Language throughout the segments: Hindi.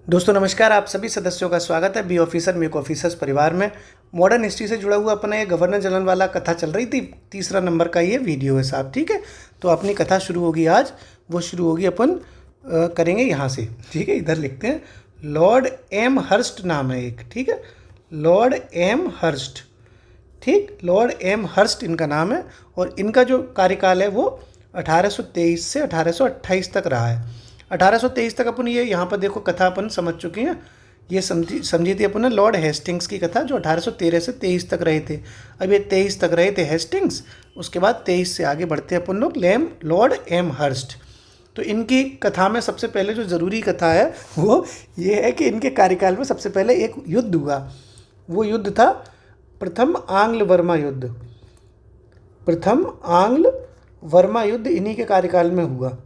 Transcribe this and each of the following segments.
दोस्तों नमस्कार। आप सभी सदस्यों का स्वागत है बी ऑफिसर मेक ऑफिसर्स परिवार में। मॉडर्न हिस्ट्री से जुड़ा हुआ अपना ये गवर्नर जनरल वाला कथा चल रही थी। तीसरा नंबर का ये वीडियो है साहब, ठीक है। तो अपनी कथा शुरू होगी आज, वो शुरू होगी अपन करेंगे यहाँ से, ठीक है। इधर लिखते हैं, लॉर्ड एम हर्स्ट नाम है एक, ठीक है। लॉर्ड एम हर्स्ट, ठीक, लॉर्ड एम हर्स्ट इनका नाम है। और इनका जो कार्यकाल है वो 1823 से 1828 तक रहा है। 1823 तक अपन ये यहाँ पर देखो कथा अपन समझ चुके हैं। ये समझी थी अपन ने लॉर्ड हेस्टिंग्स की कथा, जो 1813 से 23 तक रहे थे। अब ये 23 तक रहे थे हेस्टिंग्स, उसके बाद 23 से आगे बढ़ते हैं अपन लोग लॉर्ड एम हर्स्ट। तो इनकी कथा में सबसे पहले जो ज़रूरी कथा है वो ये है कि इनके कार्यकाल में सबसे पहले एक युद्ध हुआ। वो युद्ध था प्रथम आंग्ल वर्मा युद्ध। प्रथम आंग्ल वर्मा युद्ध इन्हीं के कार्यकाल में हुआ।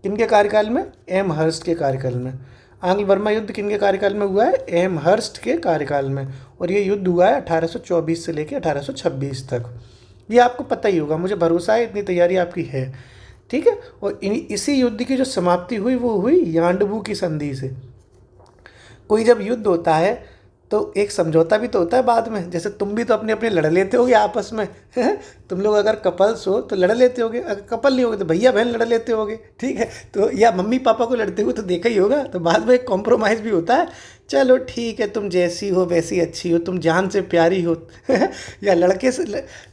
किनके कार्यकाल में? एम हर्स्ट के कार्यकाल में। आंग्ल वर्मा युद्ध किनके कार्यकाल में हुआ है? एम हर्स्ट के कार्यकाल में। और ये युद्ध हुआ है 1824 से लेकर 1826 तक। ये आपको पता ही होगा, मुझे भरोसा है, इतनी तैयारी आपकी है, ठीक है। और इसी युद्ध की जो समाप्ति हुई वो हुई यांडबू की संधि से। कोई जब युद्ध होता है तो एक समझौता भी तो होता है बाद में। जैसे तुम भी तो अपने अपने लड़ लेते होगे आपस में तुम लोग अगर कपल्स हो तो लड़ लेते होगे, अगर कपल नहीं होगे तो भैया बहन लड़ लेते होगे, ठीक है। तो या मम्मी पापा को लड़ते हुए तो देखा ही होगा। तो बाद में एक कॉम्प्रोमाइज़ भी होता है, चलो ठीक है, तुम जैसी हो वैसी अच्छी हो, तुम जान से प्यारी हो या लड़के से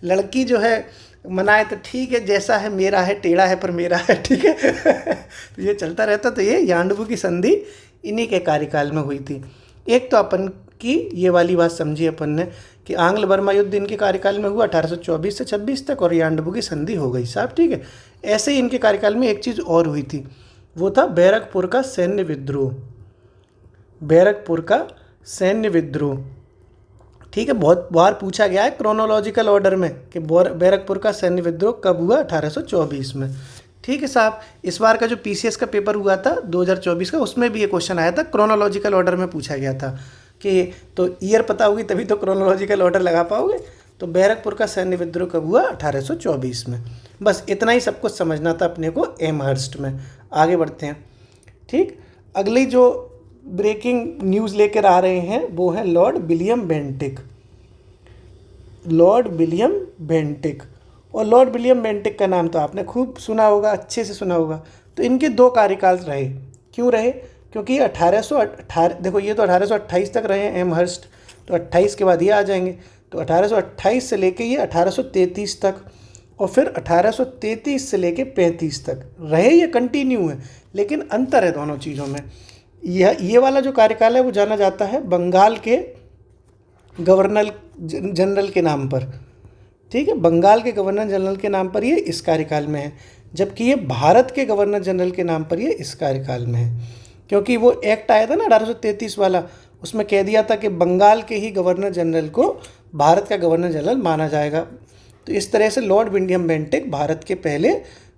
लड़की जो है मनाए तो ठीक है, जैसा है मेरा है, टेढ़ा है पर मेरा है, ठीक है तो ये चलता रहता। तो ये यांडबू की संधि इन्हीं के कार्यकाल में हुई थी। एक तो अपन की ये वाली बात समझी अपन ने कि आंग्ल बर्मा युद्ध इनके कार्यकाल में हुआ 1824 से 26 तक, और यांडबू की संधि हो गई साहब, ठीक है। ऐसे ही इनके कार्यकाल में एक चीज़ और हुई थी, वो था बैरकपुर का सैन्य विद्रोह। बैरकपुर का सैन्य विद्रोह, ठीक है। बहुत बार पूछा गया है क्रोनोलॉजिकल ऑर्डर में कि बैरकपुर का सैन्य विद्रोह कब हुआ? 1824 में, ठीक है साहब। इस बार का जो पीसीएस का पेपर हुआ था 2024 का, उसमें भी ये क्वेश्चन आया था, क्रोनोलॉजिकल ऑर्डर में पूछा गया था कि तो ईयर पता होगी तभी तो क्रोनोलॉजिकल ऑर्डर लगा पाओगे। तो बैरकपुर का सैन्य विद्रोह कब हुआ? 1824 में। बस इतना ही सब कुछ समझना था अपने को एम हर्स्ट में। आगे बढ़ते हैं, ठीक। अगली जो ब्रेकिंग न्यूज़ लेकर आ रहे हैं वो है Lord William Bentinck. Lord William Bentinck, और लॉर्ड विलियम बेंटिक का नाम तो आपने खूब सुना होगा, अच्छे से सुना होगा। तो इनके दो कार्यकाल रहे। क्यों रहे? क्योंकि 1818, देखो ये तो 1828 तक रहे हैं एम हर्स्ट, तो 28 के बाद ये आ जाएंगे। तो 1828 से लेके ये 1833 तक, और फिर 1833 से लेके 35 तक रहे। ये कंटिन्यू है, लेकिन अंतर है दोनों चीज़ों में। ये वाला जो कार्यकाल है वो जाना जाता है बंगाल के गवर्नर जनरल के नाम पर, ठीक है। बंगाल के गवर्नर जनरल के नाम पर ये इस कार्यकाल में है, जबकि ये भारत के गवर्नर जनरल के नाम पर ये इस कार्यकाल में है। क्योंकि वो एक्ट आया था ना 1833 वाला, उसमें कह दिया था कि बंगाल के ही गवर्नर जनरल को भारत का गवर्नर जनरल माना जाएगा। तो इस तरह से लॉर्ड विलियम बेंटिक भारत के पहले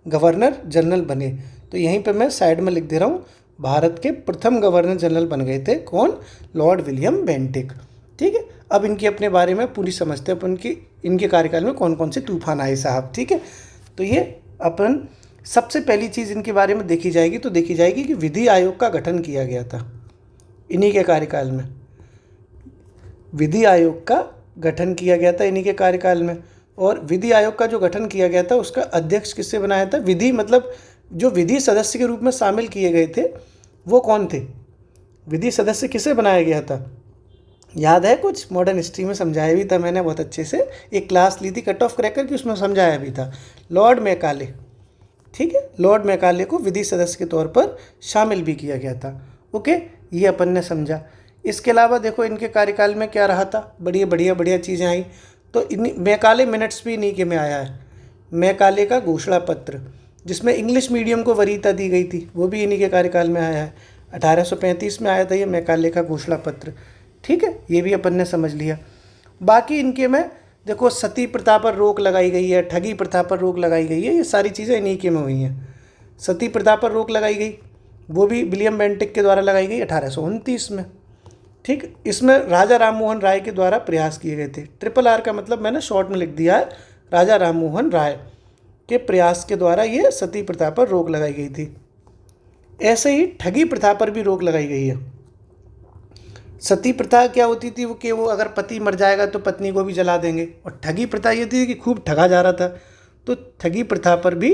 गवर्नर जनरल बने। तो यहीं पे मैं साइड में लिख दे रहा हूँ, भारत के प्रथम गवर्नर जनरल बन गए थे कौन? लॉर्ड विलियम बेंटिक, ठीक है। अब इनके अपने बारे में पूरी समझते हैं अपन की इनके कार्यकाल में कौन कौन से तूफान आए साहब, ठीक है। तो ये अपन सबसे पहली चीज़ इनके बारे में देखी जाएगी, तो देखी जाएगी कि विधि आयोग का गठन किया गया था इन्हीं के कार्यकाल में। विधि आयोग का गठन किया गया था इन्हीं के कार्यकाल में। और विधि आयोग का जो गठन किया गया था उसका अध्यक्ष किससे बनाया था? विधि मतलब जो विधि सदस्य के रूप में शामिल किए गए थे वो कौन थे? विधि सदस्य किसे बनाया गया था? याद है? कुछ मॉडर्न हिस्ट्री में समझाया भी था मैंने बहुत अच्छे से, एक क्लास ली थी कट ऑफ क्रैकर की, उसमें समझाया भी था। लॉर्ड मैकाले, ठीक है। लॉर्ड मैकाले को विधि सदस्य के तौर पर शामिल भी किया गया था, ओके। ये अपन ने समझा। इसके अलावा देखो इनके कार्यकाल में क्या रहा था, बढ़िया बढ़िया बढ़िया चीज़ें आई। तो इन मैकाले मिनट्स भी इन्हीं के में आया है। मैकाले का घोषणा पत्र, जिसमें इंग्लिश मीडियम को वरीयता दी गई थी, वो भी इन्हीं के कार्यकाल में आया है। 1835 में आया था ये मैकाले का घोषणा पत्र, ठीक है। ये भी अपन ने समझ लिया। बाकी इनके में देखो सती प्रथा पर रोक लगाई गई है, ठगी प्रथा पर रोक लगाई गई है, ये सारी चीज़ें इन्हीं के में हुई हैं। सती प्रथा पर रोक लगाई गई, वो भी विलियम बेंटिक के द्वारा लगाई गई 1829 में, ठीक। इसमें राजा राममोहन राय के द्वारा प्रयास किए गए थे। ट्रिपल आर का मतलब मैंने शॉर्ट में लिख दिया है, राजा राममोहन राय के प्रयास के द्वारा ये सती प्रथा पर रोक लगाई गई थी। ऐसे ही ठगी प्रथा पर भी रोक लगाई गई है। सती प्रथा क्या होती थी वो कि वो अगर पति मर जाएगा तो पत्नी को भी जला देंगे। और ठगी प्रथा ये थी कि खूब ठगा जा रहा था, तो ठगी प्रथा पर भी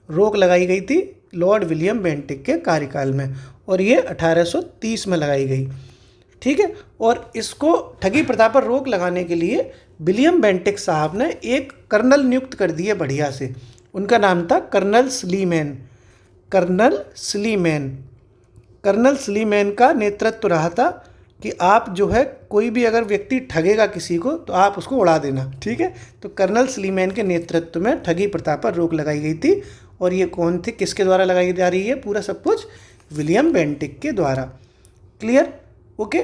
रोक लगाई गई थी लॉर्ड विलियम बेंटिक के कार्यकाल में, और ये 1830 में लगाई गई। ठीक है, और इसको ठगी प्रथा पर रोक लगाने के लिए विलियम बेंटिक साहब ने एक कर्नल नियुक्त कर दिए बढ़िया से। उनका नाम था colonel Sleeman. Colonel Sleeman colonel Sleeman का नेतृत्व रहा था कि आप जो है कोई भी अगर व्यक्ति ठगेगा किसी को तो आप उसको उड़ा देना। ठीक है, तो कर्नल स्लीमैन के नेतृत्व में ठगी प्रथा पर रोक लगाई गई थी। और ये कौन थे, किसके द्वारा लगाई जा रही है पूरा सब कुछ? विलियम बेंटिक के द्वारा। क्लियर? ओके।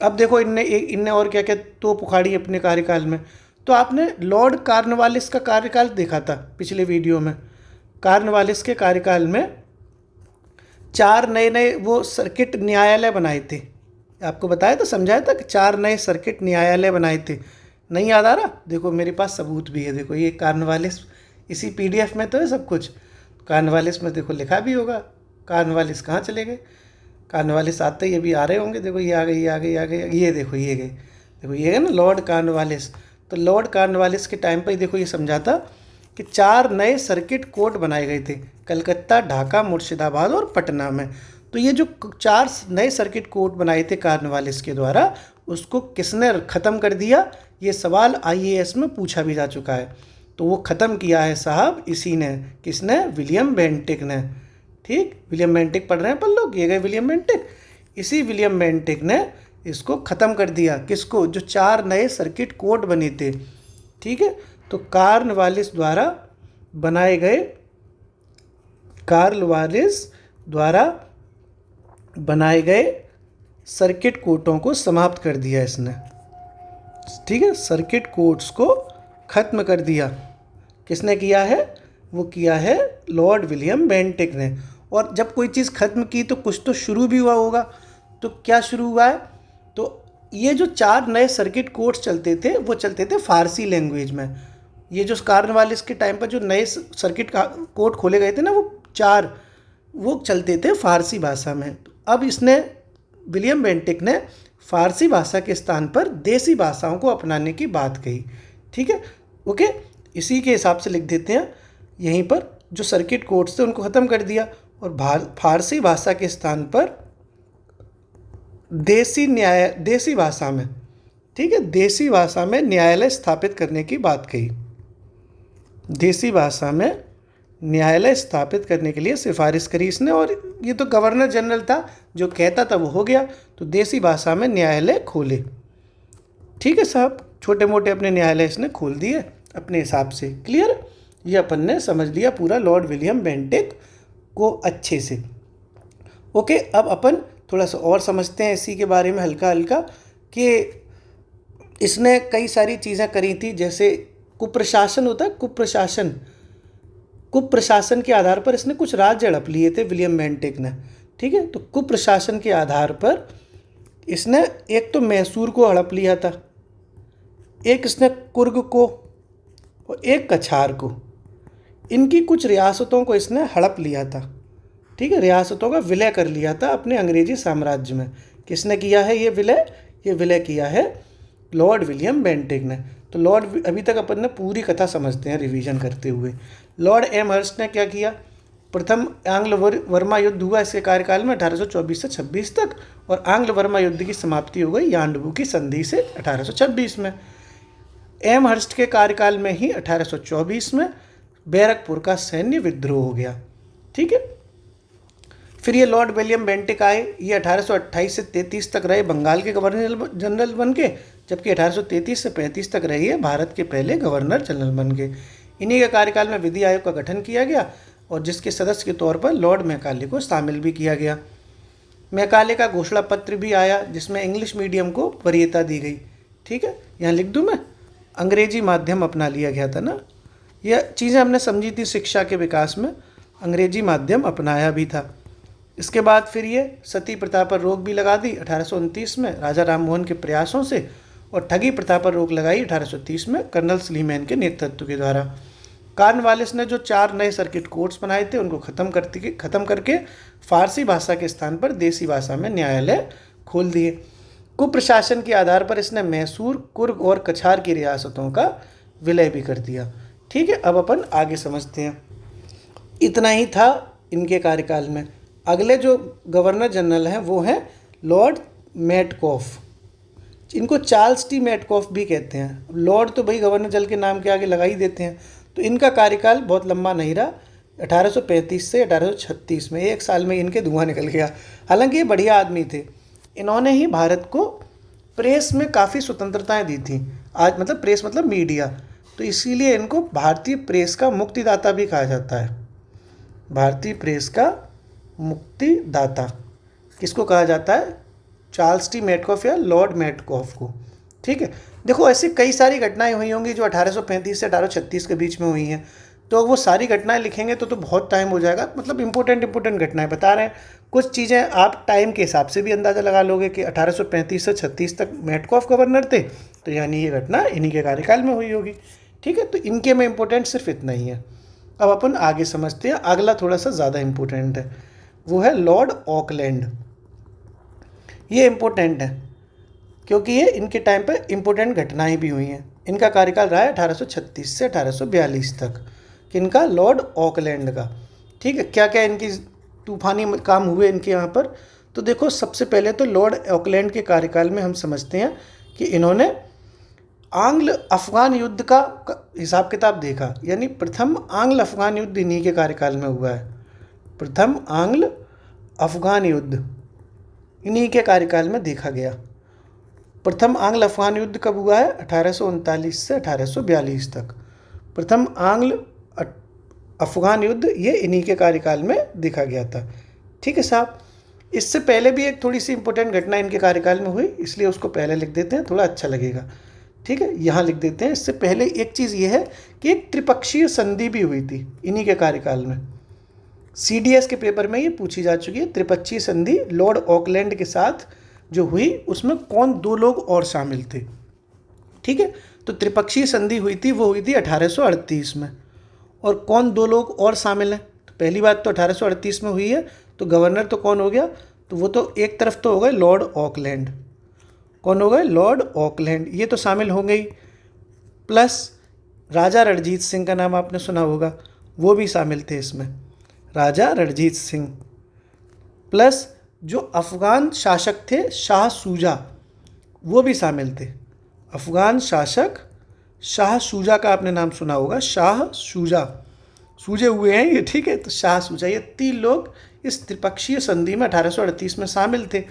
अब देखो इनने और क्या क्या तोप उखाड़ी अपने कार्यकाल में। तो आपने लॉर्ड कॉर्नवालिस का कार्यकाल देखा था पिछले वीडियो में। कॉर्नवालिस के कार्यकाल में 4 नए वो सर्किट न्यायालय बनाए थे। आपको बताया था, समझाया था कि 4 नए सर्किट न्यायालय बनाए थे। नहीं याद आ रहा? देखो मेरे पास सबूत भी है। देखो ये कॉर्नवालिस, इसी PDF में तो है सब कुछ। कॉर्नवालिस में देखो लिखा भी होगा। कॉर्नवालिस कहाँ चले गए? कॉर्नवालिस आते ही अभी आ रहे होंगे। देखो ये आ गए, ये आ गए, ये आ गए, ये देखो ये गए। देखो ये है ना लॉर्ड कॉर्नवालिस। तो लॉर्ड कॉर्नवालिस के टाइम पर ही देखो ये समझा था कि 4 नए सर्किट कोर्ट बनाए गए थे कलकत्ता, ढाका, मुर्शिदाबाद और पटना में। तो ये जो 4 नए सर्किट कोर्ट बनाए थे कॉर्नवालिस के द्वारा, उसको किसने ख़त्म कर दिया? ये सवाल IAS में पूछा भी जा चुका है। तो वो ख़त्म किया है साहब इसी ने। किसने? विलियम बेंटिक ने। ठीक, विलियम बेंटिक पढ़ रहे हैं अपन लोग, ये गए विलियम बेंटिक। इसी विलियम बेंटिक ने इसको ख़त्म कर दिया। किसको? जो 4 नए सर्किट कोर्ट बने थे। ठीक है, तो कॉर्नवालिस द्वारा बनाए गए, कॉर्नवालिस द्वारा बनाए गए सर्किट कोर्टों को समाप्त कर दिया इसने। ठीक है, सर्किट कोर्ट्स को ख़त्म कर दिया। किसने किया है? वो किया है लॉर्ड विलियम बेंटिक ने। और जब कोई चीज़ ख़त्म की तो कुछ तो शुरू भी हुआ होगा। तो क्या शुरू हुआ है? तो ये जो 4 नए सर्किट कोर्ट्स चलते थे वो चलते थे फ़ारसी लैंग्वेज में। ये जो कॉर्नवालिस के टाइम पर जो नए सर्किट कोर्ट खोले गए थे ना, वो 4 वो चलते थे फ़ारसी भाषा में। अब इसने, विलियम बेंटिक ने फ़ारसी भाषा के स्थान पर देसी भाषाओं को अपनाने की बात कही। ठीक है, ओके। इसी के हिसाब से लिख देते हैं यहीं पर, जो सर्किट कोर्ट्स थे उनको ख़त्म कर दिया और फ़ारसी भाषा के स्थान पर देसी भाषा में, ठीक है, देसी भाषा में न्यायालय स्थापित करने की बात कही। देसी भाषा में न्यायालय स्थापित करने के लिए सिफारिश करी इसने। और ये तो गवर्नर जनरल था, जो कहता था वो हो गया। तो देसी भाषा में न्यायालय खोले। ठीक है साहब, छोटे मोटे अपने न्यायालय इसने खोल दिए अपने हिसाब से। क्लियर? ये अपन ने समझ लिया पूरा लॉर्ड विलियम बेंटिक को अच्छे से। ओके, अब अपन थोड़ा सा और समझते हैं इसी के बारे में हल्का हल्का, कि इसने कई सारी चीज़ें करी थी। जैसे कुप्रशासन होता है, कुप्रशासन के आधार पर इसने कुछ राज्य हड़प लिए थे विलियम बेंटिक ने। ठीक है, तो कुप्रशासन के आधार पर इसने एक तो मैसूर को हड़प लिया था, एक इसने कुर्ग को और एक कछार को। इनकी कुछ रियासतों को इसने हड़प लिया था। ठीक है, रियासतों का विलय कर लिया था अपने अंग्रेजी साम्राज्य में। किसने किया है ये विलय? ये विलय किया है लॉर्ड विलियम बेंटिक ने। तो लॉर्ड, अभी तक अपन ने पूरी कथा समझते हैं रिवीजन करते हुए। लॉर्ड एमहर्स्ट ने क्या किया? प्रथम आंग्ल वर्मा युद्ध हुआ इसके कार्यकाल में 1824 से 26 तक, और आंग्ल वर्मा युद्ध की समाप्ति हो गई यांडबू की संधि से 1826 में। एमहर्स्ट के कार्यकाल में ही 1824 में बैरकपुर का सैन्य विद्रोह हो गया। ठीक है, फिर ये लॉर्ड विलियम बेंटिक आए। ये 1828 से 33 तक रहे बंगाल के गवर्नर जनरल बन के, जबकि 1833 से 35 तक रहे ये भारत के पहले गवर्नर जनरल बन के। इन्हीं के कार्यकाल में विधि आयोग का गठन किया गया, और जिसके सदस्य के तौर पर लॉर्ड मैकाले को शामिल भी किया गया। मैकाले का घोषणा पत्र भी आया, जिसमें इंग्लिश मीडियम को वरीयता दी गई। ठीक है, यहाँ लिख दूँ मैं, अंग्रेजी माध्यम अपना लिया गया था ना। यह चीज़ें हमने समझी थी शिक्षा के विकास में, अंग्रेजी माध्यम अपनाया भी था। इसके बाद फिर ये सती प्रथा पर रोक भी लगा दी 1829 में राजा राममोहन के प्रयासों से, और ठगी प्रथा पर रोक लगाई 1830 में कर्नल स्लीमैन के नेतृत्व के द्वारा। कॉर्नवालिस ने जो 4 नए सर्किट कोर्ट्स बनाए थे उनको ख़त्म करके फ़ारसी भाषा के स्थान पर देसी भाषा में न्यायालय खोल दिए। कुप्रशासन के आधार पर इसने मैसूर, कुर्ग और कछार की रियासतों का विलय भी कर दिया। ठीक है, अब अपन आगे समझते हैं। इतना ही था इनके कार्यकाल में। अगले जो गवर्नर जनरल हैं वो हैं लॉर्ड मेटकॉफ। इनको चार्ल्स टी मेटकॉफ भी कहते हैं। लॉर्ड तो भाई गवर्नर जनरल के नाम के आगे लगा ही देते हैं। तो इनका कार्यकाल बहुत लंबा नहीं रहा, 1835 से 1836 में, एक साल में इनके धुआं निकल गया। हालांकि ये बढ़िया आदमी थे। इन्होंने ही भारत को प्रेस में काफ़ी स्वतंत्रताएं दी थी। आज मतलब प्रेस मतलब मीडिया, तो इसीलिए इनको भारतीय प्रेस का मुक्तिदाता भी कहा जाता है। भारतीय प्रेस का मुक्तिदाता किसको कहा जाता है? चार्ल्स टी मेटकॉफ या लॉर्ड मेटकॉफ को। ठीक है, देखो ऐसी कई सारी घटनाएं हुई होंगी जो 1835 से 1836 के बीच में हुई हैं। तो वो सारी घटनाएं लिखेंगे तो बहुत टाइम हो जाएगा। मतलब इंपॉर्टेंट घटनाएं बता रहे हैं। कुछ चीज़ें आप टाइम के हिसाब से भी अंदाज़ा लगा लोगे कि 1835 से 36 तक मेटकॉफ गवर्नर थे, तो यानी ये घटना इन्हीं के कार्यकाल में हुई होगी। ठीक है, तो इनके में इम्पोर्टेंट सिर्फ इतना ही है। अब अपन आगे समझते हैं। अगला थोड़ा सा ज़्यादा इम्पोर्टेंट है, वो है लॉर्ड ऑकलैंड। ये इम्पोर्टेंट है क्योंकि ये इनके टाइम पर इम्पोर्टेंट घटनाएं भी हुई हैं। इनका कार्यकाल रहा है 1836 से 1842 तक। किनका? लॉर्ड ऑकलैंड का। ठीक है, क्या क्या इनकी तूफानी काम हुए इनके यहाँ पर? तो देखो, सबसे पहले तो लॉर्ड ऑकलैंड के कार्यकाल में हम समझते हैं कि इन्होंने आंग्ल अफगान युद्ध का हिसाब किताब देखा। यानी प्रथम आंग्ल अफगान युद्ध इन्हीं के कार्यकाल में हुआ है। प्रथम आंग्ल अफगान युद्ध इन्हीं के कार्यकाल में देखा गया। प्रथम आंग्ल अफगान युद्ध कब हुआ है? 1839 से 1842 तक। प्रथम आंग्ल अफगान युद्ध ये इन्हीं के कार्यकाल में देखा गया था। ठीक है साहब, इससे पहले भी एक थोड़ी सी इंपॉर्टेंट घटना इनके कार्यकाल में हुई, इसलिए उसको पहले लिख देते हैं, थोड़ा अच्छा लगेगा। ठीक है, यहाँ लिख देते हैं। इससे पहले एक चीज़ ये है कि एक त्रिपक्षीय संधि भी हुई थी इन्हीं के कार्यकाल में। CDS के पेपर में ये पूछी जा चुकी है। त्रिपक्षीय संधि लॉर्ड ऑकलैंड के साथ जो हुई, उसमें कौन दो लोग और शामिल थे? ठीक है, तो त्रिपक्षीय संधि हुई थी, वो हुई थी 1838 में। और कौन दो लोग और शामिल हैं? तो पहली बात तो 1838 में हुई है, तो गवर्नर तो कौन हो गया? तो वो तो एक तरफ तो हो गए लॉर्ड ऑकलैंड। कौन हो गए? लॉर्ड ऑकलैंड, ये तो शामिल हो गई। प्लस राजा रणजीत सिंह का नाम आपने सुना होगा, वो भी शामिल थे इसमें। राजा रणजीत सिंह प्लस जो अफ़गान शासक थे शाह शुजा, वो भी शामिल थे। अफ़गान शासक शाह शुजा का आपने नाम सुना होगा। शाह शुजा, सूजे हुए हैं ये। ठीक है, तो शाह शुजा, ये 3 लोग इस त्रिपक्षीय संधि में 1838 में शामिल थे।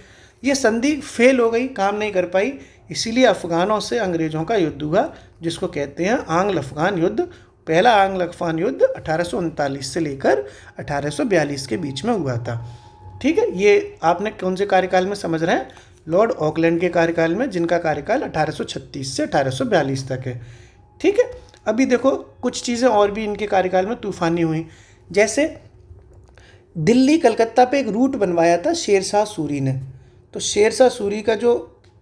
ये संधि फेल हो गई, काम नहीं कर पाई, इसीलिए अफ़गानों से अंग्रेज़ों का युद्ध हुआ, जिसको कहते हैं आंग्ल अफ़गान युद्ध। पहला आंग्ल अफ़गान युद्ध 1839 से लेकर 1842 के बीच में हुआ था। ठीक है, ये आपने कौन से कार्यकाल में समझ रहे हैं? लॉर्ड ऑकलैंड के कार्यकाल में, जिनका कार्यकाल 1836 से 1842 तक है। ठीक है, अभी देखो कुछ चीज़ें और भी इनके कार्यकाल में तूफानी हुई। जैसे दिल्ली कलकत्ता पे एक रूट बनवाया था शेरशाह सूरी ने। तो शेरशाह सूरी का जो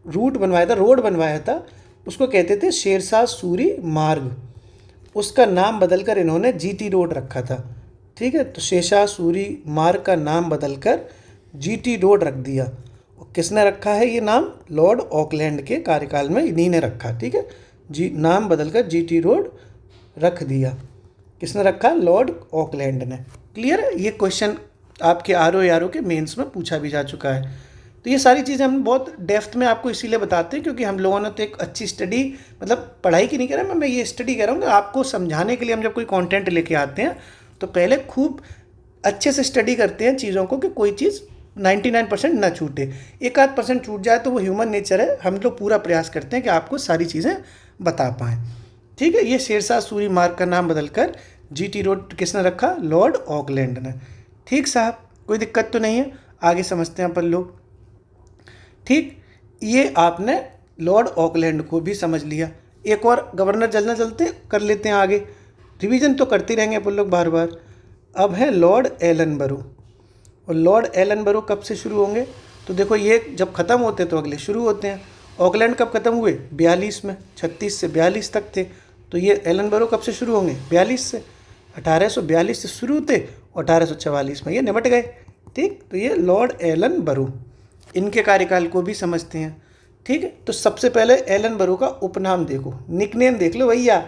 रूट बनवाया था, रोड बनवाया था, उसको कहते थे शेरशाह सूरी मार्ग। उसका नाम बदलकर इन्होंने GT रोड रखा था। ठीक है, तो शेरशाह सूरी मार्ग का नाम बदलकर GT रोड रख दिया। और किसने रखा है ये नाम? लॉर्ड ऑकलैंड के कार्यकाल में इन्हीं ने रखा। ठीक है, नाम बदलकर GT रोड रख दिया। किसने रखा? लॉर्ड ऑकलैंड ने। क्लियर है? ये क्वेश्चन आपके RO के मेंस में पूछा भी जा चुका है। तो ये सारी चीज़ें हम बहुत डेप्थ में आपको इसीलिए बताते हैं क्योंकि हम लोगों ने तो एक अच्छी स्टडी, मतलब पढ़ाई की नहीं कर रहा मैं ये स्टडी कह रहा हूँ कि आपको समझाने के लिए हम जब कोई कंटेंट लेके आते हैं तो पहले खूब अच्छे से स्टडी करते हैं चीज़ों को, कि कोई चीज़ 99% ना छूटे। 1-8% छूट जाए तो वो ह्यूमन नेचर है। हम लोग पूरा प्रयास करते हैं कि आपको सारी चीज़ें बता पाएँ। ठीक है, ये शेरशाह सूरी मार्ग का नाम बदलकर GT रोड किसने रखा? लॉर्ड ऑकलैंड ने। ठीक साहब, कोई दिक्कत तो नहीं है? आगे समझते हैं अपन लोग। ठीक, ये आपने लॉर्ड ऑकलैंड को भी समझ लिया। एक और गवर्नर जनरल चलते कर लेते हैं आगे, रिवीजन तो करते रहेंगे अपन लोग बार बार। अब है लॉर्ड एलनबरो। और लॉर्ड एलनबरो कब से शुरू होंगे? तो देखो, ये जब ख़त्म होते तो अगले शुरू होते हैं। ऑकलैंड कब ख़त्म हुए? 42 में, 36 से 42 तक थे। तो ये एलनबरो कब से शुरू होंगे? 42 से। 1842 से शुरू थे और 1844 में ये निपट गए। ठीक, तो ये लॉर्ड एलनबरो, इनके कार्यकाल को भी समझते हैं। ठीक है, तो सबसे पहले एलन बरो का उपनाम देखो, निकनेम देख लो भैया।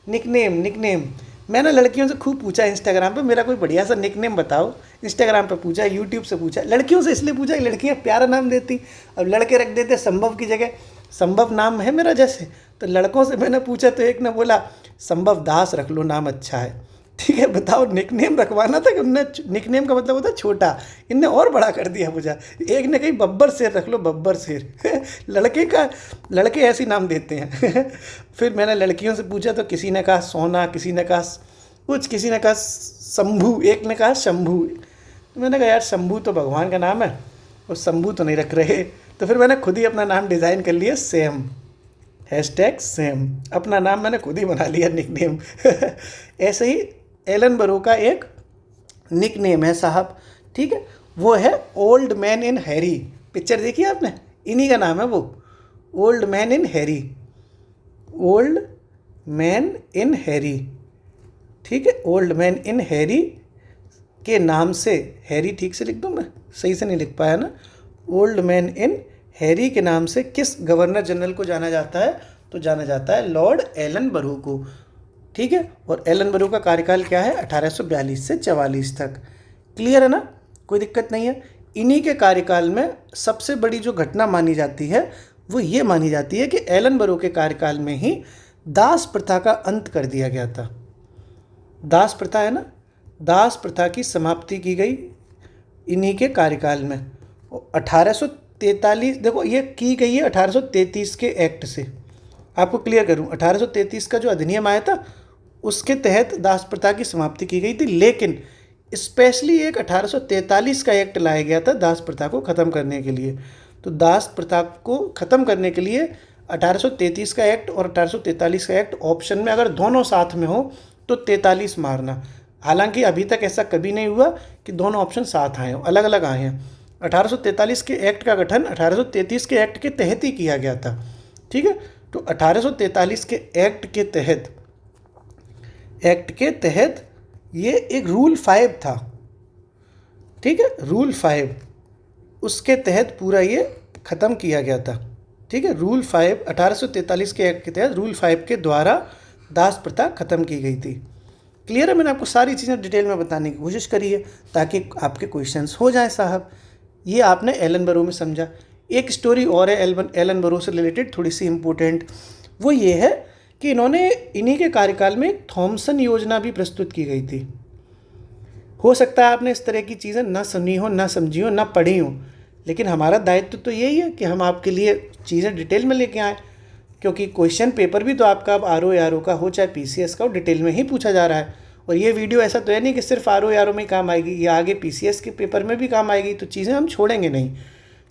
निकनेम मैंने लड़कियों से खूब पूछा इंस्टाग्राम पे, मेरा कोई बढ़िया सा निकनेम बताओ। इंस्टाग्राम पे पूछा, यूट्यूब से पूछा, लड़कियों से इसलिए पूछा कि लड़कियां प्यारा नाम देती, अब लड़के रख देते संभव की जगह। संभव नाम है मेरा जैसे, तो लड़कों से मैंने पूछा तो एक ने बोला संभव दास रख लो, नाम अच्छा है। ठीक है, बताओ निकनेम रखवाना था कि उनने, निकनेम का मतलब होता है छोटा, इनने और बड़ा कर दिया मुझे। एक ने कही बब्बर शेर रख लो, बब्बर शेर। लड़के ऐसे नाम देते हैं। फिर मैंने लड़कियों से पूछा तो किसी ने कहा सोना, किसी ने कहा कुछ, किसी ने कहा शंभू, एक ने कहा शंभू। तो मैंने कहा यार शंभू तो भगवान का नाम है और शंभू तो नहीं रख रहे। तो फिर मैंने खुद ही अपना नाम डिज़ाइन कर लिया, सेम, #सेम। अपना नाम मैंने खुद ही बना लिया, निकनेम। ऐसे ही एलन बरो का एक निकनेम है साहब, ठीक है, वो है old man in Harry. Picture देखी आपने, इन्हीं का नाम है वो, old man in Harry, old man in Harry. ठीक है, ओल्ड मैन इन हैरी के नाम से, हैरी ठीक से लिख दूँ मैं, सही से नहीं लिख पाया ना, ओल्ड मैन इन हैरी के नाम से किस गवर्नर जनरल को जाना जाता है? तो जाना जाता है लॉर्ड एलन बरो को। ठीक है, और एलन बरो का कार्यकाल क्या है? 1842 से 44 तक। क्लियर है ना, कोई दिक्कत नहीं है। इन्हीं के कार्यकाल में सबसे बड़ी जो घटना मानी जाती है वो ये मानी जाती है कि एलन बरो के कार्यकाल में ही दास प्रथा का अंत कर दिया गया था। दास प्रथा है ना, दास प्रथा की समाप्ति की गई इन्हीं के कार्यकाल में। 1843, देखो ये की गई है 1833 के एक्ट से। आपको क्लियर करूं, 1833 का जो अधिनियम आया था उसके तहत दास प्रथा की समाप्ति की गई थी, लेकिन स्पेशली एक 1843 का एक्ट लाया गया था दास प्रथा को ख़त्म करने के लिए। तो दास प्रथा को ख़त्म करने के लिए 1833 का एक्ट और 1843 का एक्ट, ऑप्शन में अगर दोनों साथ में हो तो 43 मारना। हालांकि अभी तक ऐसा कभी नहीं हुआ कि दोनों ऑप्शन साथ आए हों, अलग अलग आए हैं। 1843 के एक्ट का गठन 1833 के एक्ट के तहत ही किया गया था। ठीक है, तो 1843 के एक्ट के तहत ये एक रूल 5 था। ठीक है, रूल 5, उसके तहत पूरा ये ख़त्म किया गया था। ठीक है, रूल 5, 1843 के एक्ट के तहत रूल 5 के द्वारा दास प्रथा ख़त्म की गई थी। क्लियर है, मैंने आपको सारी चीज़ें डिटेल में बताने की कोशिश करी है ताकि आपके क्वेश्चंस हो जाएं साहब। ये आपने एलन बरो में समझा। एक स्टोरी और है एलन बरो से रिलेटेड, थोड़ी सी इम्पोर्टेंट, वो ये है कि इन्हीं के कार्यकाल में एक थॉमसन योजना भी प्रस्तुत की गई थी। हो सकता है आपने इस तरह की चीज़ें ना सुनी हो, ना समझी हो, ना पढ़ी हो, लेकिन हमारा दायित्व तो यही है कि हम आपके लिए चीज़ें डिटेल में लेके आएँ, क्योंकि क्वेश्चन पेपर भी तो आपका अब RO का हो चाहे PCS का हो, डिटेल में ही पूछा जा रहा है। और ये वीडियो ऐसा तो है नहीं कि सिर्फ RO में ही काम आएगी, ये आगे PCS के पेपर में भी काम आएगी, तो चीज़ें हम छोड़ेंगे नहीं,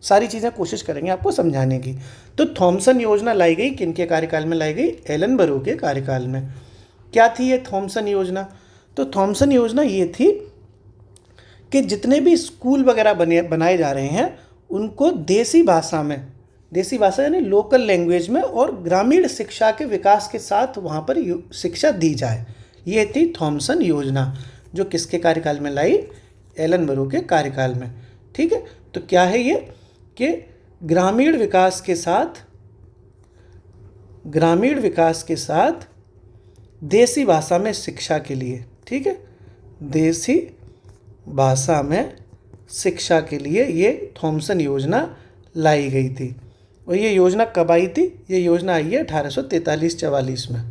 सारी चीज़ें कोशिश करेंगे आपको समझाने की। तो थॉमसन योजना लाई गई, किनके कार्यकाल में लाई गई? एलन बरो के कार्यकाल में। क्या थी ये थॉमसन योजना? तो थॉमसन योजना ये थी कि जितने भी स्कूल वगैरह बनाए जा रहे हैं उनको देसी भाषा में, देसी भाषा यानी लोकल लैंग्वेज में, और ग्रामीण शिक्षा के विकास के साथ वहाँ पर शिक्षा दी जाए। ये थी थॉमसन योजना, जो किसके कार्यकाल में लाई? एलन बरो के कार्यकाल में। ठीक है, तो क्या है ये कि ग्रामीण विकास के साथ देसी भाषा में शिक्षा के लिए, ठीक है, देसी भाषा में शिक्षा के लिए ये थॉमसन योजना लाई गई थी। और ये योजना कब आई थी? ये योजना आई है 1843-44 में।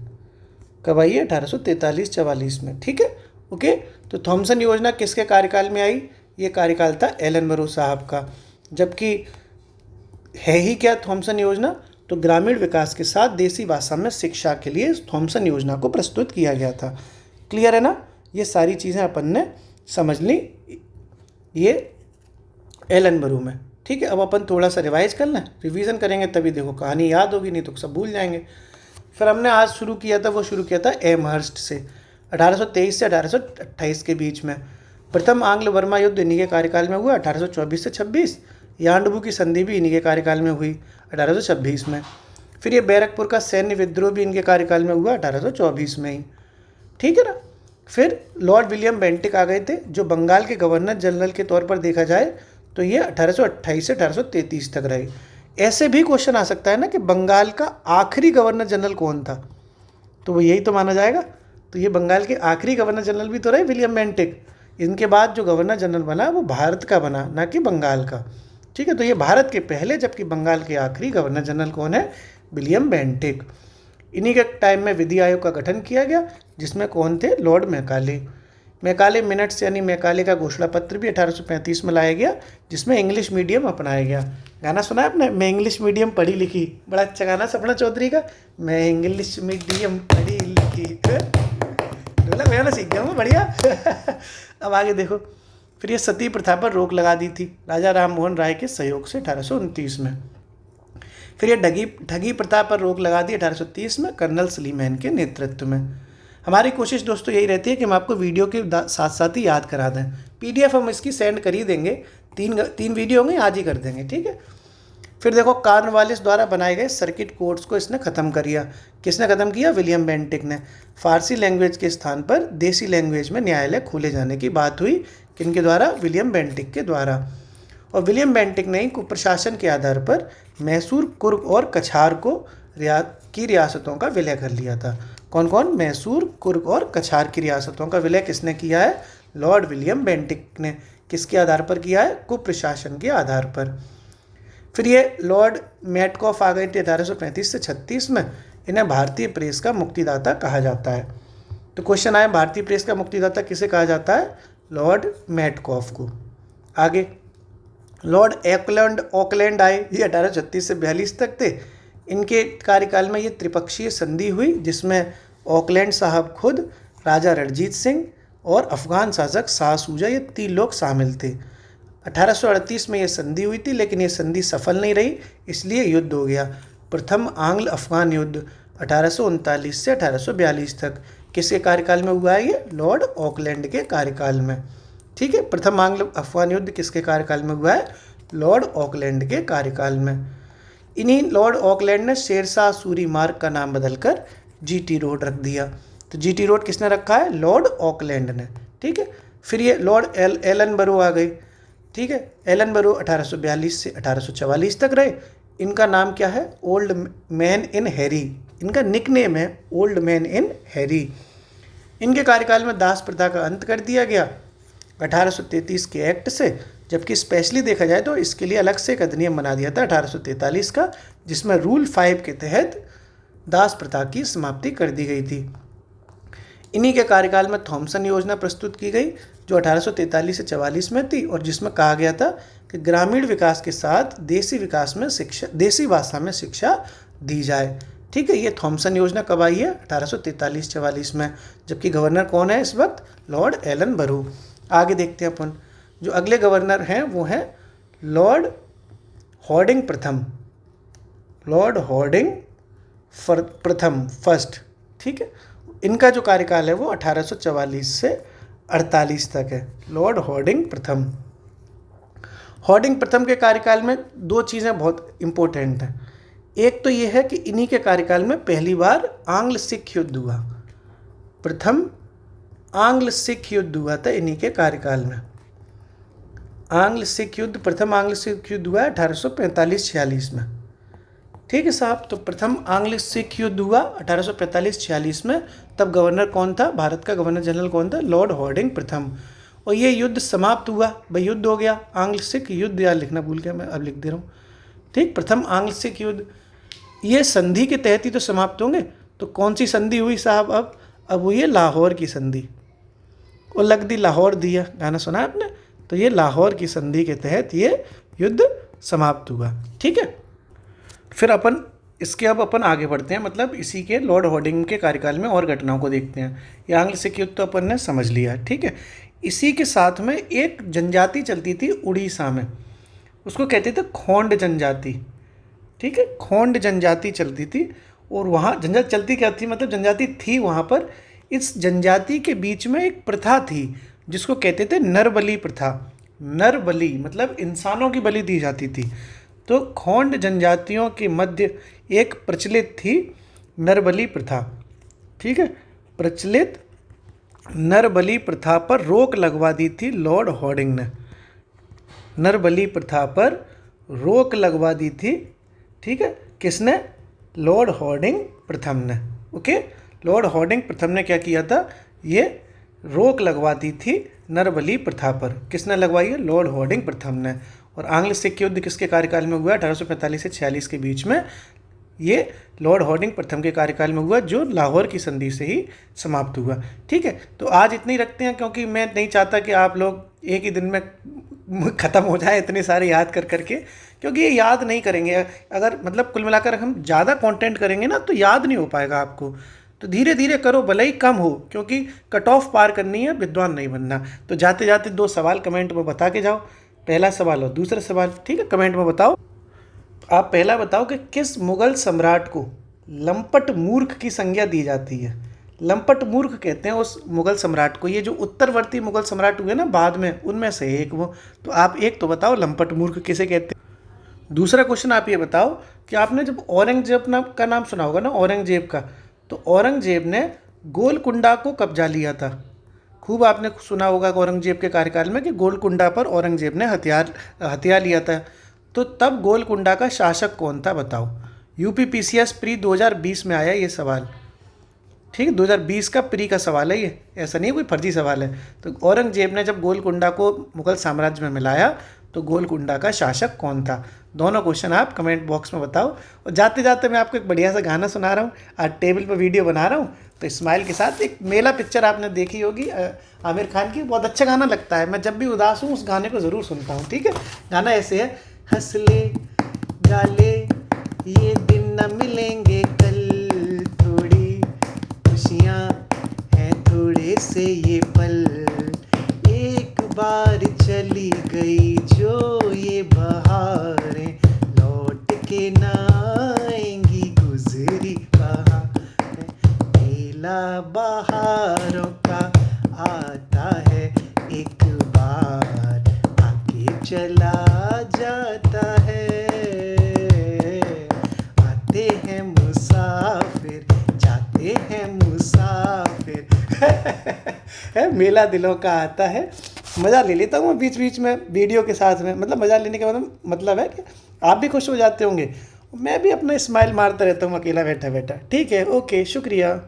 कब आई है? 1843-44 में। ठीक है, ओके। तो थॉमसन योजना किसके कार्यकाल में आई? ये कार्यकाल था एलन बरो साहब का। जबकि है ही क्या थॉमसन योजना? तो ग्रामीण विकास के साथ देसी भाषा में शिक्षा के लिए थॉमसन योजना को प्रस्तुत किया गया था। क्लियर है ना? ये सारी चीज़ें अपन ने समझ ली ये एलन बरो में। ठीक है, अब अपन थोड़ा सा रिवाइज कर लें, रिवीजन करेंगे तभी देखो कहानी याद होगी, नहीं तो सब भूल जाएंगे। फिर हमने आज शुरू किया था एमहर्स्ट से 1823 से 1828 के बीच में। प्रथम आंग्ल बर्मा युद्ध इन्हीं के कार्यकाल में हुआ 1824 से 26। यांडबू की संधि भी इन्हीं के कार्यकाल में हुई 1826 में। फिर ये बैरकपुर का सैन्य विद्रोह भी इनके कार्यकाल में हुआ 1824 में ही। ठीक है ना? फिर लॉर्ड विलियम बेंटिक आ गए थे, जो बंगाल के गवर्नर जनरल के तौर पर देखा जाए तो ये 1828 से 1833 तक रहे। ऐसे भी क्वेश्चन आ सकता है ना कि बंगाल का आखिरी गवर्नर जनरल कौन था, तो वो यही तो माना जाएगा। तो ये बंगाल के आखिरी गवर्नर जनरल भी तो रहे विलियम बेंटिक। इनके बाद जो गवर्नर जनरल बना वो भारत का बना, ना कि बंगाल का। ठीक है, तो ये भारत के पहले जबकि बंगाल के आखिरी गवर्नर जनरल कौन है, विलियम बेंटिक। इन्हीं के टाइम में विधि आयोग का गठन किया गया, जिसमें कौन थे, लॉर्ड मैकाले। मैकाले मिनट्स यानी मैकाले का घोषणा पत्र भी 1835 में लाया गया, जिसमें इंग्लिश मीडियम अपनाया गया। गाना सुना है आपने, मैं इंग्लिश मीडियम पढ़ी लिखी, बड़ा अच्छा गाना सपना चौधरी का, मैं इंग्लिश मीडियम पढ़ी लिखी, ढोलक बजाना सीख गया हूँ, बढ़िया। अब आगे देखो, फिर ये सती प्रथा पर रोक लगा दी थी राजा राम मोहन राय के सहयोग से 1829 में। फिर ये ठगी प्रथा पर रोक लगा दी 1830 में कर्नल सलीमैन के नेतृत्व में। हमारी कोशिश दोस्तों यही रहती है कि हम आपको वीडियो के साथ साथ ही याद करा दें। PDF हम इसकी सेंड कर ही देंगे, तीन वीडियो होंगे, आज ही कर देंगे, ठीक है। फिर देखो, कॉर्नवालिस द्वारा बनाए गए सर्किट कोर्ट्स को इसने ख़त्म कर दिया। किसने ख़त्म किया, विलियम बेंटिक ने। फारसी लैंग्वेज के स्थान पर देसी लैंग्वेज में न्यायालय खोले जाने की बात हुई, किनके द्वारा, विलियम बेंटिक के द्वारा। और विलियम बेंटिक ने ही कुप्रशासन के आधार पर मैसूर, कुर्ग और कछार की रियासतों का विलय कर लिया था। कौन कौन, मैसूर, कुर्ग और कछार की रियासतों का विलय किसने किया है, लॉर्ड विलियम बेंटिक ने। किसके आधार पर किया है, कुप्रशासन के आधार पर। फिर ये लॉर्ड मैटकॉफ आ गए थे 1835 से 36 में। इन्हें भारतीय प्रेस का मुक्तिदाता कहा जाता है। तो क्वेश्चन आया, भारतीय प्रेस का मुक्तिदाता किसे कहा जाता है, लॉर्ड मैटकॉफ को। आगे लॉर्ड ऑकलैंड आए, ये 1836 से 42 तक थे। इनके कार्यकाल में ये त्रिपक्षीय संधि हुई, जिसमें ऑकलैंड साहब खुद, राजा रणजीत सिंह और अफगान शासक शाह सूजा, ये 3 लोग शामिल थे। 1838 में ये संधि हुई थी, लेकिन ये संधि सफल नहीं रही, इसलिए युद्ध हो गया। प्रथम आंग्ल अफगान युद्ध 1839 से 1842 तक किसके कार्यकाल में हुआ है, ये लॉर्ड ऑकलैंड के कार्यकाल में। ठीक है, प्रथम आंग्ल अफगान युद्ध किसके कार्यकाल में हुआ है, लॉर्ड ऑकलैंड के कार्यकाल में। इन्हीं लॉर्ड ऑकलैंड ने शेरशाह सूरी मार्ग का नाम बदलकर GT रोड रख दिया। तो GT रोड किसने रखा है, लॉर्ड ऑकलैंड ने। ठीक है, फिर ये लॉर्ड एलन बरो आ गई। ठीक है, एलन बरो 1842 से 1844 तक रहे। इनका नाम क्या है, ओल्ड मैन इन हैरी। इनका निकनेम है ओल्ड मैन इन हैरी। इनके कार्यकाल में दास प्रथा का अंत कर दिया गया 1833 के एक्ट से, जबकि स्पेशली देखा जाए तो इसके लिए अलग से एक अधिनियम बना दिया था 1843 का, जिसमें रूल 5 के तहत दास प्रथा की समाप्ति कर दी गई थी। इन्हीं के कार्यकाल में थॉमसन योजना प्रस्तुत की गई, जो 1843 से 44 में थी, और जिसमें कहा गया था कि ग्रामीण विकास के साथ देसी विकास में शिक्षा, देसी भाषा में शिक्षा दी जाए। ठीक है, ये थॉमसन योजना कब आई है, 1843-44 में, जबकि गवर्नर कौन है इस वक्त, लॉर्ड एलन बरो। आगे देखते हैं अपन, जो अगले गवर्नर हैं वो हैं लॉर्ड हॉर्डिंग प्रथम, लॉर्ड हॉर्डिंग प्रथम फर्स्ट। ठीक है, इनका जो कार्यकाल है वो 1844 से 48 तक है, लॉर्ड हॉर्डिंग प्रथम। हॉर्डिंग प्रथम के कार्यकाल में 2 चीज़ें बहुत इम्पोर्टेंट हैं। एक तो ये है कि इन्हीं के कार्यकाल में पहली बार आंग्ल सिख युद्ध हुआ। प्रथम आंग्ल सिख युद्ध हुआ था इन्हीं के कार्यकाल में। आंग्ल सिख युद्ध, प्रथम आंग्ल सिख युद्ध हुआ 1845-46 में। ठीक है साहब, तो प्रथम आंग्ल सिख युद्ध हुआ 1845-46 में। तब गवर्नर कौन था, भारत का गवर्नर जनरल कौन था, लॉर्ड हॉर्डिंग प्रथम। और ये युद्ध समाप्त हुआ, भाई युद्ध हो गया, आंग्ल सिख युद्ध, यार लिखना भूल गया मैं, अब लिख दे रहा हूँ। ठीक, प्रथम आंग्ल सिख युद्ध, ये संधि के तहत ही तो समाप्त होंगे। तो कौन सी संधि हुई साहब, अब हुई है लाहौर की संधि। और लग दी लाहौर दिया, गाना सुना आपने, तो ये लाहौर की संधि के तहत ये युद्ध समाप्त हुआ। ठीक है, फिर अपन इसके अब अपन आगे बढ़ते हैं, मतलब इसी के लॉर्ड हॉर्डिंग के कार्यकाल में और घटनाओं को देखते हैं। ये आंग्ल सिख युद्ध तो अपन ने समझ लिया। ठीक है, इसी के साथ में एक जनजाति चलती थी उड़ीसा में, उसको कहते थे खोंड जनजाति। ठीक है, खोंड जनजाति चलती थी, और वहाँ जनजाति चलती क्या थी, मतलब जनजाति थी वहाँ पर। इस जनजाति के बीच में एक प्रथा थी जिसको कहते थे नरबली प्रथा। नरबली मतलब इंसानों की बलि दी जाती थी। तो खोंड जनजातियों के मध्य एक प्रचलित थी नरबली प्रथा। ठीक है, प्रचलित नरबली प्रथा पर रोक लगवा दी थी लॉर्ड हॉर्डिंग ने। नरबली प्रथा पर रोक लगवा दी थी ठीक है, किसने? लॉर्ड हॉर्डिंग प्रथम ने। ओके, लॉर्ड हॉर्डिंग प्रथम ने क्या किया था? ये रोक लगवा दी थी नरबली प्रथा पर। किसने लगवाई है? लॉर्ड हॉर्डिंग प्रथम ने। और आंग्ल सिख युद्ध किसके कार्यकाल में हुआ? 1845 से 46 के बीच में ये लॉर्ड हॉर्डिंग प्रथम के कार्यकाल में हुआ, जो लाहौर की संधि से ही समाप्त हुआ। ठीक है, तो आज इतनी रखते हैं, क्योंकि मैं नहीं चाहता कि आप लोग एक ही दिन में ख़त्म हो जाए इतने सारे याद कर करके, क्योंकि ये याद नहीं करेंगे। अगर मतलब कुल मिलाकर हम ज़्यादा कंटेंट करेंगे ना तो याद नहीं हो पाएगा आपको। तो धीरे धीरे करो, भले ही कम हो, क्योंकि कट ऑफ पार करनी है, विद्वान नहीं बनना। तो जाते जाते 2 सवाल कमेंट में बता के जाओ, पहला सवाल और दूसरा सवाल। ठीक है, कमेंट में बताओ। आप पहला बताओ कि किस मुगल सम्राट को लंपट मूर्ख की संज्ञा दी जाती है? लंपट मूर्ख कहते हैं उस मुगल सम्राट को। ये जो उत्तरवर्ती मुगल सम्राट हुए ना बाद में, उनमें से एक वो। तो आप एक तो बताओ लंपट मूर्ख किसे कहते हैं। दूसरा क्वेश्चन आप ये बताओ कि आपने जब औरंगजेब का नाम सुना होगा ना, औरंगजेब का, तो औरंगजेब ने गोलकुंडा को कब्जा लिया था। खूब आपने सुना होगा औरंगजेब के कार्यकाल में कि गोलकुंडा पर औरंगजेब ने हथियार लिया था। तो तब गोलकुंडा का शासक कौन था बताओ? यूपीपीसीएस प्री 2020 में आया ये सवाल। ठीक है, 2020 का प्री का सवाल है ये, ऐसा नहीं कोई फर्जी सवाल है। तो औरंगजेब ने जब गोलकुंडा को मुगल साम्राज्य में मिलाया तो गोलकुंडा का शासक कौन था? दोनों क्वेश्चन आप कमेंट बॉक्स में बताओ। और जाते जाते मैं आपको एक बढ़िया सा गाना सुना रहा हूँ। आज टेबल पर वीडियो बना रहा हूँ तो स्माइल के साथ। एक मेला पिक्चर आपने देखी होगी आमिर खान की, बहुत अच्छा गाना लगता है। मैं जब भी उदास हूँ उस गाने को ज़रूर सुनता हूँ। ठीक है, गाना ऐसे है, हंस ले गाले ये दिन न मिलेंगे कल, थोड़ी खुशियाँ हैं थोड़े से ये पल, एक बार चली गई जो ये बहारें लौट के ना आएंगी गुजरी बहारें। मेला बहारों का आता है एक बार, आके चला जाता है। आते हैं मुसाफिर जाते हैं मुसाफिर है, मेला दिलों का आता है। मज़ा ले लेता हूँ मैं बीच बीच में वीडियो के साथ में। मतलब मज़ा लेने का मतलब है कि आप भी खुश हो जाते होंगे, मैं भी अपना स्माइल मारता रहता हूँ अकेला बैठा बैठा। ठीक है, ओके, शुक्रिया।